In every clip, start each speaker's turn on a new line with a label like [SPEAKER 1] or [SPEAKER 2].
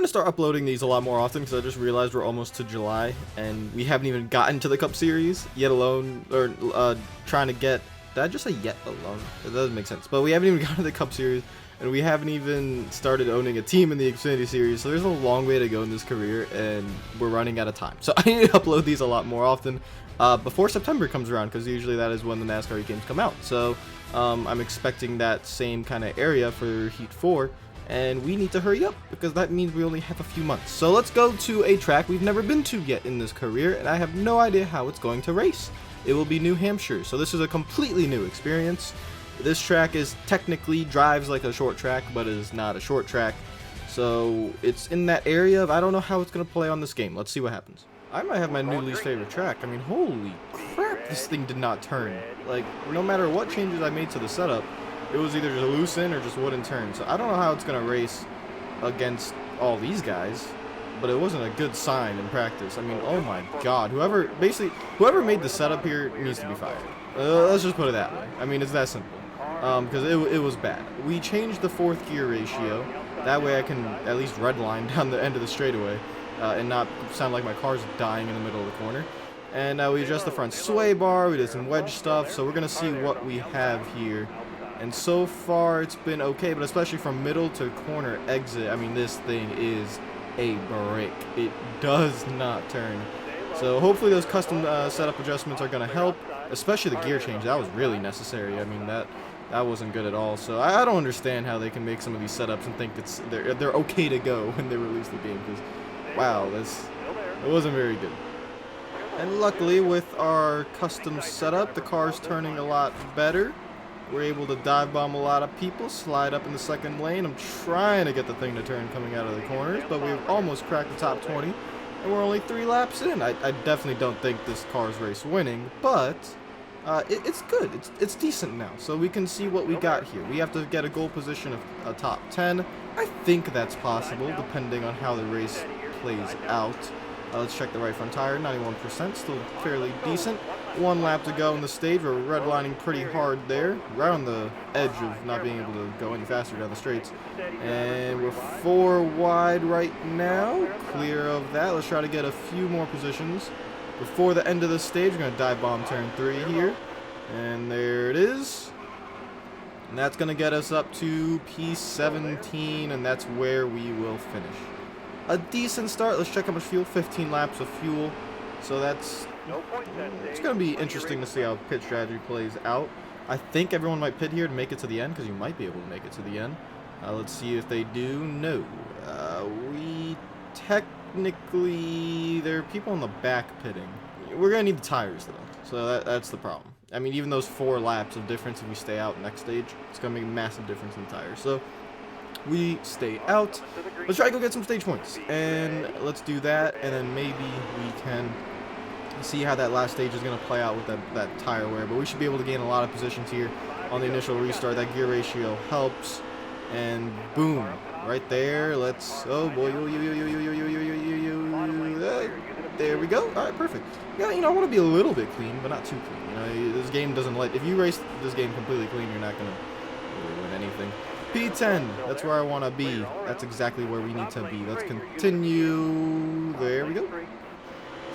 [SPEAKER 1] to start uploading these a lot more often because I just realized we're almost to July and we haven't even gotten to the Cup Series yet alone, or trying to get, did I just say yet alone? That doesn't make sense, but we haven't even gotten to the Cup Series and we haven't even started owning a team in the Xfinity Series, so there's a long way to go in this career and we're running out of time. So I need to upload these a lot more often before September comes around, because usually that is when the NASCAR games come out. So I'm expecting that same kind of area for Heat 4. And we need to hurry up because that means we only have a few months. So let's go to a track we've never been to yet in this career, and I have no idea how it's going to race. It will be New Hampshire, so this is a completely new experience. This track is technically drives like a short track, but is not a short track. So it's in that area of I don't know how it's going to play on this game. Let's see what happens. I might have my new least favorite track. I mean, holy crap, this thing did not turn. Like, no matter what changes I made to the setup, it was either just a loose in or just wouldn't turn. So I don't know how it's going to race against all these guys, but it wasn't a good sign in practice. I mean, oh my god. Whoever made the setup here needs to be fired. Let's just put it that way. I mean, it's that simple. Because it was bad. We changed the fourth gear ratio. That way I can at least redline down the end of the straightaway and not sound like my car's dying in the middle of the corner. And we adjust the front sway bar. We did some wedge stuff. So we're going to see what we have here. And so far it's been okay, but especially from middle to corner exit, I mean, this thing is a brick. It does not turn. So hopefully those custom setup adjustments are going to help, especially the gear change. That was really necessary. I mean, that wasn't good at all. So I don't understand how they can make some of these setups and think they're okay to go when they release the game, because wow, it wasn't very good. And luckily with our custom setup, the car's turning a lot better. We're able to dive bomb a lot of people, slide up in the second lane. I'm trying to get the thing to turn coming out of the corners, but we've almost cracked the top 20, and we're only 3 laps in. I definitely don't think this car's race winning, but it's good. It's decent now, so we can see what we got here. We have to get a goal position of a top 10. I think that's possible, depending on how the race plays out. Let's check the right front tire, 91%, still fairly decent. 1 lap to go in the stage. We're redlining pretty hard there, right on the edge of not being able to go any faster down the straights. And we're 4 wide right now, clear of that. Let's try to get a few more positions before the end of the stage. We're going to dive bomb turn 3 here, and there it is. And that's going to get us up to P17, and that's where we will finish. A decent start. Let's check how much fuel. 15 laps of fuel. So it's going to be interesting to see how pit strategy plays out. I think everyone might pit here to make it to the end, because you might be able to make it to the end. Let's see if they do. No. We technically, there are people in the back pitting. We're going to need the tires, though. So that's the problem. I mean, even those 4 laps of difference, if we stay out next stage, it's going to make a massive difference in the tires. So we stay out. Let's try to go get some stage points, and let's do that, and then maybe we can see how that last stage is going to play out with that tire wear. But we should be able to gain a lot of positions here on the initial restart. That gear ratio helps, and boom, right there. Let's, oh boy, there we go. All right, perfect. Yeah, I want to be a little bit clean, but not too clean. This game doesn't let, if you race this game completely clean, you're not going to really win anything. P10, that's where I want to be. That's exactly where we need to be. Let's continue. There we go.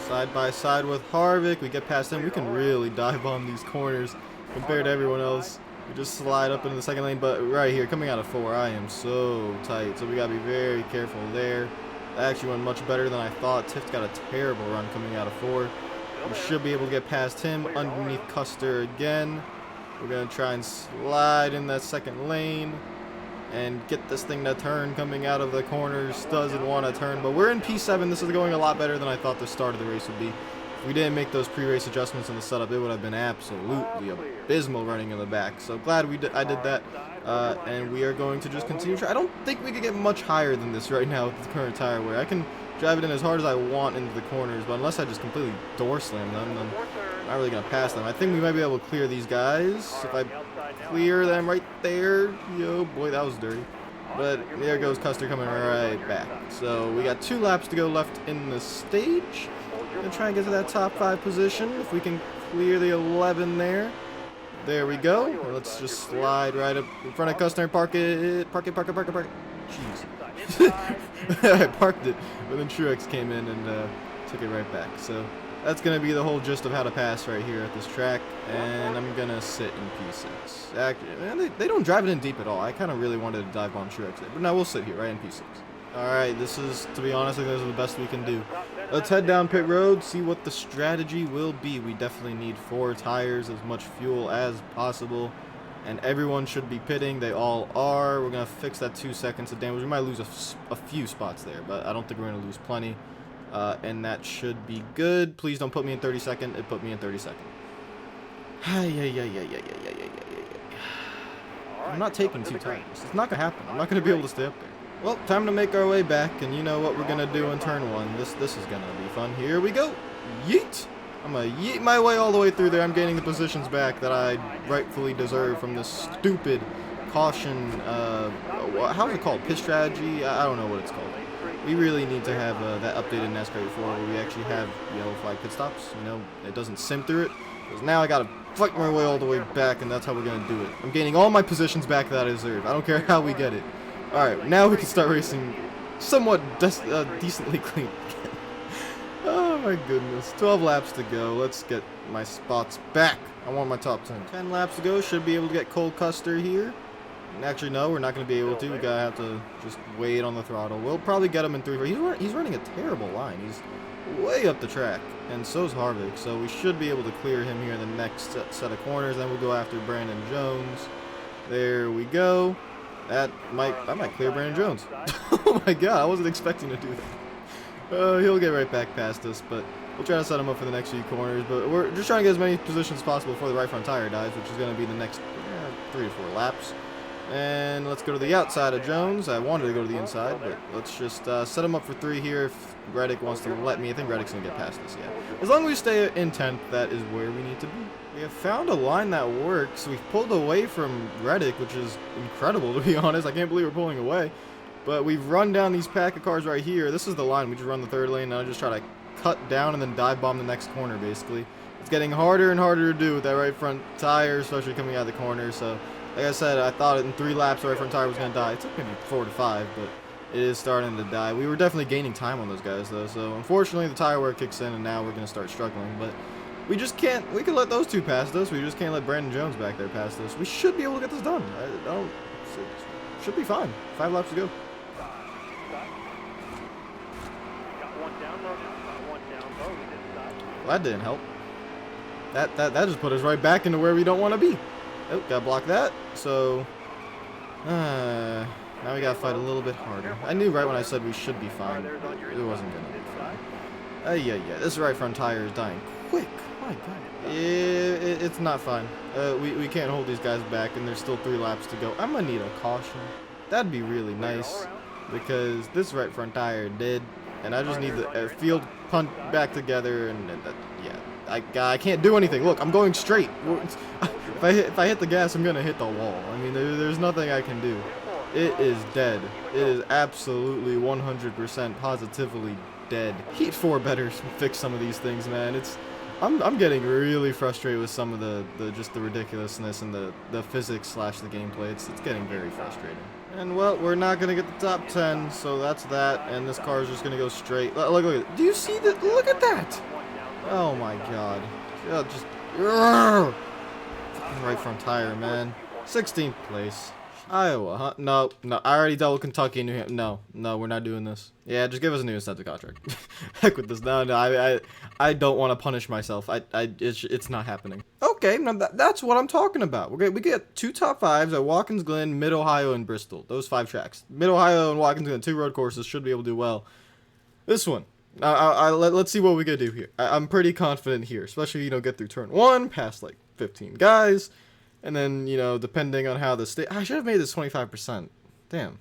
[SPEAKER 1] Side by side with Harvick. We get past him. We can really dive on these corners compared to everyone else. We just slide up into the second lane, but right here, coming out of 4, I am so tight. So we got to be very careful there. That actually went much better than I thought. Tiff's got a terrible run coming out of 4. We should be able to get past him underneath Custer again. We're going to try and slide in that second lane and get this thing to turn coming out of the corners. Doesn't want to turn, but we're in P7. This is going a lot better than I thought the start of the race would be. If we didn't make those pre-race adjustments in the setup, it would have been absolutely abysmal running in the back. So glad I did that, and we are going to just continue. I don't think we could get much higher than this right now with the current tire wear. I can drive it in as hard as I want into the corners, but unless I just completely door slam them, then I'm not really going to pass them. I think we might be able to clear these guys. If I clear them right there, yo boy, that was dirty. But there goes Custer coming right back. So we got 2 laps to go left in the stage. Gonna try and get to that top 5 position. If we can clear the 11 there. There we go. Let's just slide right up in front of Custer and park it. Park it. Jeez. I parked it, but then Truex came in and took it right back. So that's going to be the whole gist of how to pass right here at this track, and I'm going to sit in P6. Actually, man, they don't drive it in deep at all. I kind of really wanted to dive bomb Truex there, but now we'll sit here right in P6. Alright, this is, to be honest, I think this is the best we can do. Let's head down pit road, see what the strategy will be. We definitely need 4 tires, as much fuel as possible, and everyone should be pitting. They all are. We're going to fix that 2 seconds of damage. We might lose a few spots there, but I don't think we're going to lose plenty. And that should be good. Please don't put me in 32nd. It put me in 32nd. I'm not taking 2 tires. It's not going to happen. I'm not going to be able to stay up there. Well, time to make our way back, and you know what we're going to do in turn 1. This is going to be fun. Here we go. Yeet! I'm going to yeet my way all the way through there. I'm gaining the positions back that I rightfully deserve from this stupid caution, how's it called? Pit strategy? I don't know what it's called. We really need to have that updated NASCAR 4 where we actually have yellow flag pit stops. You know, it doesn't sim through it. Because now I got to fight my way all the way back, and that's how we're going to do it. I'm gaining all my positions back that I deserve. I don't care how we get it. Alright, now we can start racing somewhat decently clean again. Oh my goodness. 12 laps to go. Let's get my spots back. I want my top 10. 10 laps to go. Should be able to get Cole Custer here. Actually, no, we're not going to be able to. We're going to have to just wait on the throttle. We'll probably get him in 3. He's running a terrible line. He's way up the track. And so's Harvick. So we should be able to clear him here in the next set of corners. Then we'll go after Brandon Jones. There we go. I might clear Brandon Jones. Oh my god, I wasn't expecting to do that. He'll get right back past us, but we'll try to set him up for the next few corners. But we're just trying to get as many positions as possible before the right front tire dies, which is going to be the next 3 to 4 laps. And let's go to the outside of Jones. I wanted to go to the inside, but let's just set him up for 3 here if Reddick wants to let me. I think Reddick's going to get past us, yeah. As long as we stay in 10th, that is where we need to be. We have found a line that works. We've pulled away from Reddick, which is incredible, to be honest. I can't believe we're pulling away. But we've run down these pack of cars right here. This is the line. We just run the 3rd lane, and I just try to cut down and then dive bomb the next corner, basically. It's getting harder and harder to do with that right front tire, especially coming out of the corner. So, like I said, I thought in 3 laps the right front tire was going to die. It took maybe 4 to 5, but it is starting to die. We were definitely gaining time on those guys, though. So, unfortunately, the tire wear kicks in, and now we're going to start struggling. But we just can't. We can let those 2 past us. We just can't let Brandon Jones back there past us. We should be able to get this done. Should be fine. 5 laps to go. Well, that didn't help. That just put us right back into where we don't want to be. Oh, gotta block that. So, now we gotta fight a little bit harder. I knew right when I said we should be fine. It wasn't gonna be fine. Yeah. This right front tire is dying quick. My God. It's not fine. We can't hold these guys back, and there's still 3 laps to go. I'm gonna need a caution. That'd be really nice, because this right front tire did, and I just need the field punt back together, and yeah. I can't do anything. Look, I'm going straight. If I hit the gas, I'm gonna hit the wall. I mean, there's nothing I can do. It is dead. It is absolutely 100% positively dead. Heat 4 better fix some of these things, man. I'm getting really frustrated with some of the just the ridiculousness and the physics / the gameplay. It's getting very frustrating. And well, we're not gonna get the top 10, so that's that. And this car is just gonna go straight. Look at it. Do you see that? Look at that! Oh my God. Yeah, just right front tire, man. 16th place. Iowa, huh? No. I already dealt with Kentucky and New Hampshire. No, we're not doing this. Yeah, just give us a new incentive contract. Heck with this. No, I don't want to punish myself. It's not happening. Okay, now that's what I'm talking about. We get 2 top 5s at Watkins Glen, Mid-Ohio, and Bristol. Those 5 tracks. Mid-Ohio and Watkins Glen, 2 road courses, should be able to do well. This one. Let's see what we can do here. I'm pretty confident here, especially, get through turn 1, past like 15 guys. And then, depending on how the state... I should have made this 25%. Damn.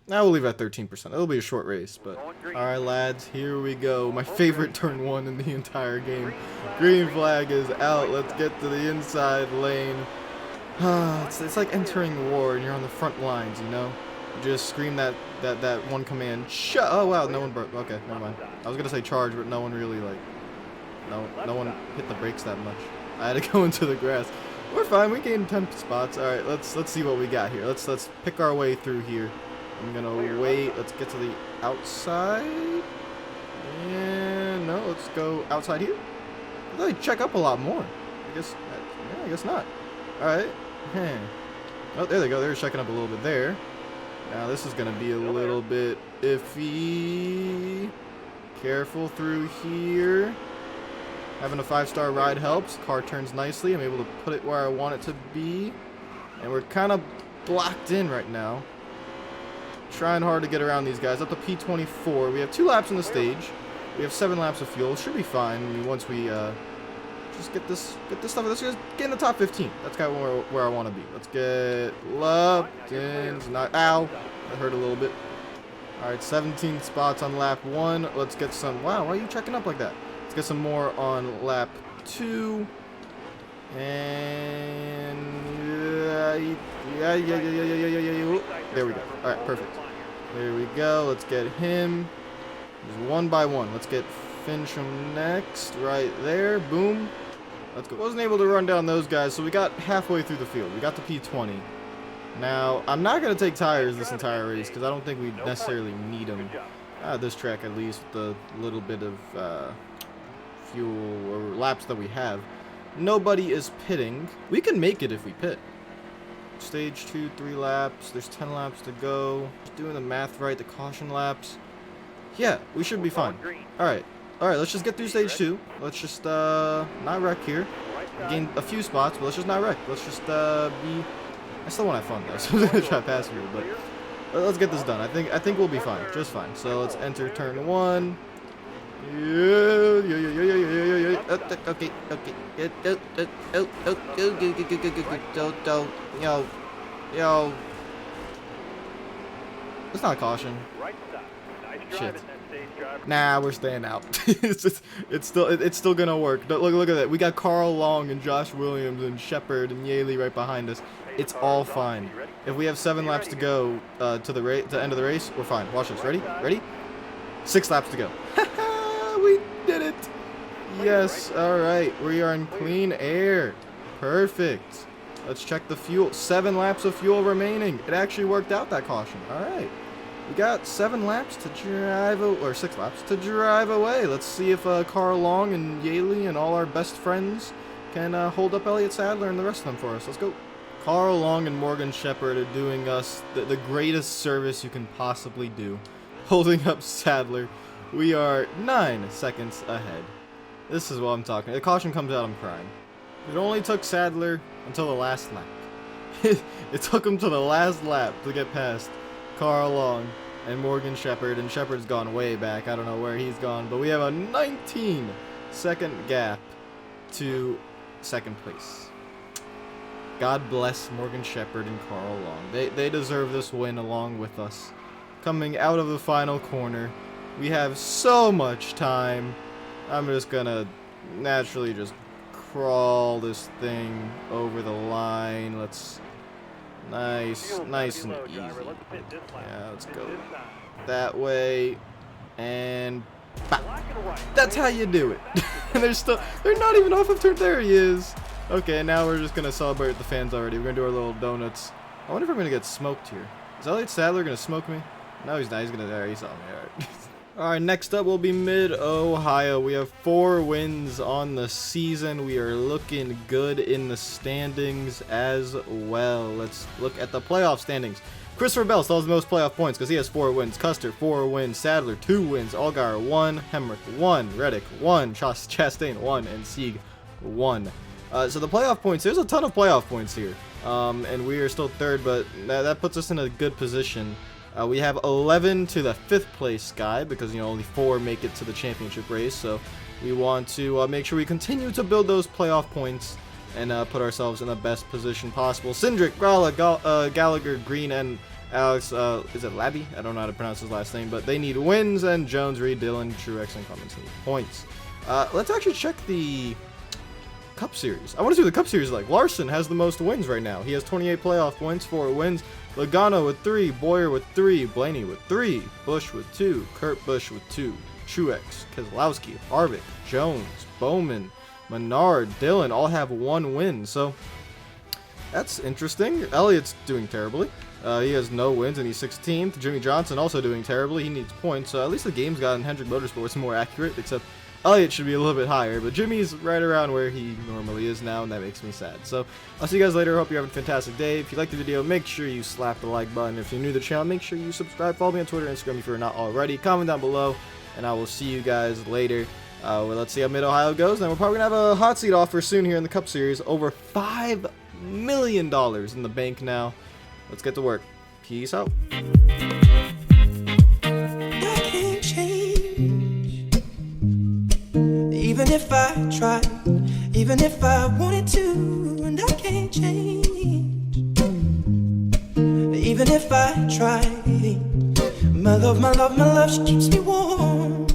[SPEAKER 1] Now we'll leave it at 13%. It'll be a short race, but... Alright, lads. Here we go. My favorite turn 1 in the entire game. Green flag is out. Let's get to the inside lane. It's like entering war and you're on the front lines, You just scream that one command. Oh, wow. No one broke. Okay, never mind. I was going to say charge, but no one really, No one hit the brakes that much. I had to go into the grass. We're fine. We gained 10 spots. All right, let's see what we got here. Let's pick our way through here. I'm gonna wait. Let's get to the outside. And no, let's go outside here. I thought I'd check up a lot more. I guess, yeah, I guess not. All right. Oh, there they go. They're checking up a little bit there. Now this is gonna be a little bit iffy. Careful through here. Having a 5-star ride helps. Car turns nicely. I'm able to put it where I want it to be. And we're kind of blocked in right now. Trying hard to get around these guys. Up to P24. We have 2 laps on the stage. We have 7 laps of fuel. Should be fine. I mean, once we just get this stuff. Let's just get in the top 15. That's kind of where I want to be. Let's get Lupton's. Ow. That hurt a little bit. All right, 17 spots on lap 1. Let's get some. Wow, why are you checking up like that? Let's get some more on lap 2. And yeah. There we go. All right, perfect. There we go. Let's get him. Just one by one. Let's get Fincham next. Right there. Boom. Let's go. Wasn't able to run down those guys, so we got halfway through the field. We got to P20. Now, I'm not going to take tires this entire race because I don't think we necessarily need them. This track, at least, with the little bit of fuel or laps that we have. Nobody is pitting. We can make it if we pit. Stage 2, 3 laps. There's 10 laps to go. Just doing the math right, the caution laps. Yeah, we should be fine. Alright, let's just get through stage 2. Let's just not wreck here. Gain a few spots, but let's just not wreck. Let's just be... I still want to have fun though, so I'm gonna try past here, but let's get this done. I think we'll be fine, just fine. So let's enter turn 1. Okay. Yo. It's not a caution. Shit. Nah, we're staying out. it's still gonna work. Look at that. We got Carl Long and Josh Williams and Shepard and Yaley right behind us. It's all fine. If we have 7 laps to go to the end of the race, we're fine. Watch this. Ready? 6 laps to go. We did it. Yes. All right. We are in clean air. Perfect. Let's check the fuel. 7 laps of fuel remaining. It actually worked out, that caution. All right. We got 7 laps to drive, or 6 laps to drive away. Let's see if Carl Long and Yaley and all our best friends can hold up Elliott Sadler and the rest of them for us. Let's go. Carl Long and Morgan Shepard are doing us the greatest service you can possibly do. Holding up Sadler. We are 9 seconds ahead. This is what I'm talking. The caution comes out, I'm crying. It only took Sadler until the last lap. It took him to the last lap to get past Carl Long and Morgan Shepard, and Shepard's gone way back. I don't know where he's gone, but we have a 19-second gap to second place. God bless Morgan Shepard and Carl Long. They deserve this win along with us. Coming out of the final corner, we have so much time. I'm just gonna naturally just crawl this thing over the line. Let's nice and easy. Yeah, let's go that way and bop. That's how you do it. They're not even off of turn. There he is. Okay, now we're just gonna celebrate with the fans already. We're gonna do our little donuts. I wonder if I'm gonna get smoked here. Is Elliott Sadler gonna smoke me? No, he's not. He's gonna. There, he saw me. Alright. Alright, next up will be Mid-Ohio. We have 4 wins on the season. We are looking good in the standings as well. Let's look at the playoff standings. Christopher Bell still has the most playoff points because he has 4 wins. Custer, 4 wins. Sadler, 2 wins. Allgaier, 1. Hemrick, 1. Reddick, 1. Chastain, 1. And Sieg, 1. So the playoff points, there's a ton of playoff points here. And we are still 3rd, but that puts us in a good position. We have 11 to the 5th place guy because, you know, only 4 make it to the championship race. So we want to make sure we continue to build those playoff points and put ourselves in the best position possible. Cindric, Gallagher, Green, and Alex, is it Labby? I don't know how to pronounce his last name, but they need wins, and Jones, Reed, Dillon, Truex, and Clemens need points. Let's actually check the Cup Series. I want to see what the Cup Series is like. Larson has the most wins right now. He has 28 playoff points, 4 wins. Logano with 3, Boyer with 3, Blaney with 3, Busch with 2, Kurt Busch with 2, Truex, Keselowski, Harvick, Jones, Bowman, Menard, Dillon all have 1 win. So that's interesting. Elliott's doing terribly. He has no wins and he's 16th. Jimmy Johnson also doing terribly. He needs points. At least the game's gotten Hendrick Motorsports more accurate, except Elliott should be a little bit higher. But Jimmy's right around where he normally is now, and that makes me sad. So I'll see you guys later. Hope you have a fantastic day. If you liked the video, make sure you slap the like button. If you're new to the channel, make sure you subscribe. Follow me on Twitter and Instagram if you're not already. Comment down below, and I will see you guys later. Well, let's see how Mid-Ohio goes. And we're probably going to have a hot seat offer soon here in the Cup Series. Over $5 million in the bank now. Let's get to work. Peace out.
[SPEAKER 2] I can't change. Even if I tried, even if I wanted to, and I can't change. Even if I tried, my love, she keeps me warm.